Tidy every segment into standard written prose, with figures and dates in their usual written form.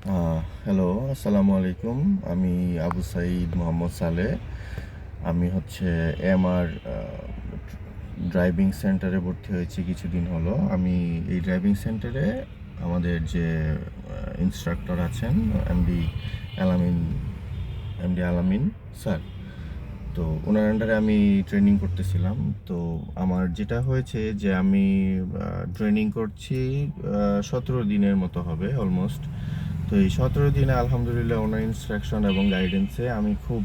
Hello, আসসালামু আলাইকুম। আমি আবু সাঈদ মোহাম্মদ সালেহ। আমি এমআর ড্রাইভিং সেন্টারে ভর্তি হয়েছি কিছুদিন হলো। আমি এই ড্রাইভিং সেন্টারে আমাদের যে ইনস্ট্রাক্টর আছেন এমডি আলামিন এমডি আলামিন স্যার, তো ওনার আন্ডারে আমি ট্রেনিং করতেছিলাম। তো আমার যেটা হয়েছে যে আমি ট্রেনিং করছি 17 দিনের মতো হবে অলমোস্ট। তো এই 17 দিনে আলহামদুলিল্লাহ ওনার ইনস্ট্রাকশন এবং গাইডেন্সে আমি খুব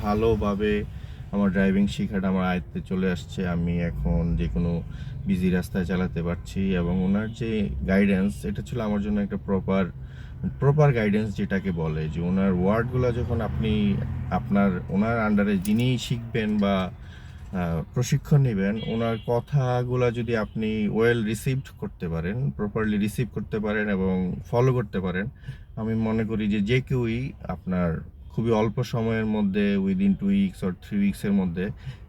ভালোভাবে আমার ড্রাইভিং শেখাটা আমার আয়ত্তে চলে আসছে। আমি এখন যে কোনো বিজি রাস্তায় চালাতে পারছি এবং ওনার যে গাইডেন্স, এটা ছিল আমার জন্য একটা প্রপার প্রপার গাইডেন্স, যেটাকে বলে যে ওনার ওয়ার্ডগুলো যখন আপনি ওনার আন্ডারে যিনি শিখবেন বা প্রশিক্ষণ নেবেন, ওনার কথাগুলো যদি আপনি ওয়েল রিসিভড করতে পারেন, প্রপারলি রিসিভ করতে পারেন এবং ফলো করতে পারেন, আমি মনে করি যে যে কেউই আপনার খুবই অল্প সময়ের মধ্যে, উইদিন 2 উইকস অর 3 উইকসের মধ্যে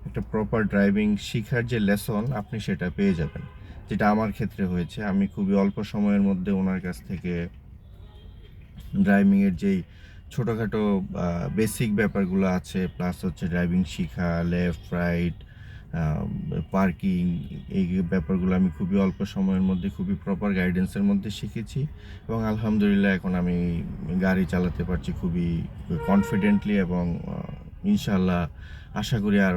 একটা প্রপার ড্রাইভিং শেখার যে লেসন আপনি সেটা পেয়ে যাবেন। যেটা আমার ক্ষেত্রে হয়েছে, আমি খুবই অল্প সময়ের মধ্যে ওনার কাছ থেকে ড্রাইভিংয়ের যেই ছোটোখাটো বেসিক ব্যাপারগুলো আছে, প্লাস ড্রাইভিং শেখা, লেফট রাইট, পার্কিং, এই ব্যাপারগুলো আমি খুবই অল্প সময়ের মধ্যে খুবই প্রপার গাইডেন্সের মধ্যে শিখেছি এবং আলহামদুলিল্লাহ এখন আমি গাড়ি চালাতে পারছি খুবই কনফিডেন্টলি এবং ইনশাল্লাহ আশা করি আর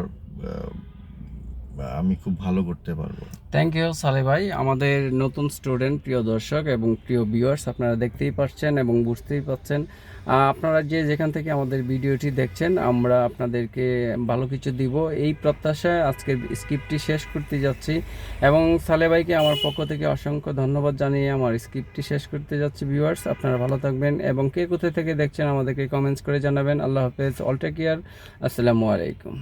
আমি খুব ভালো করতে পারবো। থ্যাংক ইউ সালে ভাই। আমাদের নতুন স্টুডেন্ট, প্রিয় দর্শক এবং প্রিয় ভিউয়ার্স, আপনারা দেখতেই পাচ্ছেন এবং বুঝতেই পাচ্ছেন। আপনারা যে যেখান থেকে আমাদের ভিডিওটি দেখছেন, আমরা আপনাদেরকে ভালো কিছু দিব এই প্রত্যাশায় আজকের স্ক্রিপ্টটি শেষ করতে যাচ্ছি এবং সালে ভাইকে আমার পক্ষ থেকে অসংখ্য ধন্যবাদ জানিয়ে আমার স্ক্রিপ্টটি শেষ করতে যাচ্ছি। ভিউয়ার্স, আপনারা ভালো থাকবেন এবং কে কোথায় থেকে দেখছেন আমাদেরকে কমেন্টস করে জানাবেন। আল্লাহ হাফেজ, অল টেক কেয়ার, আসসালামু আলাইকুম।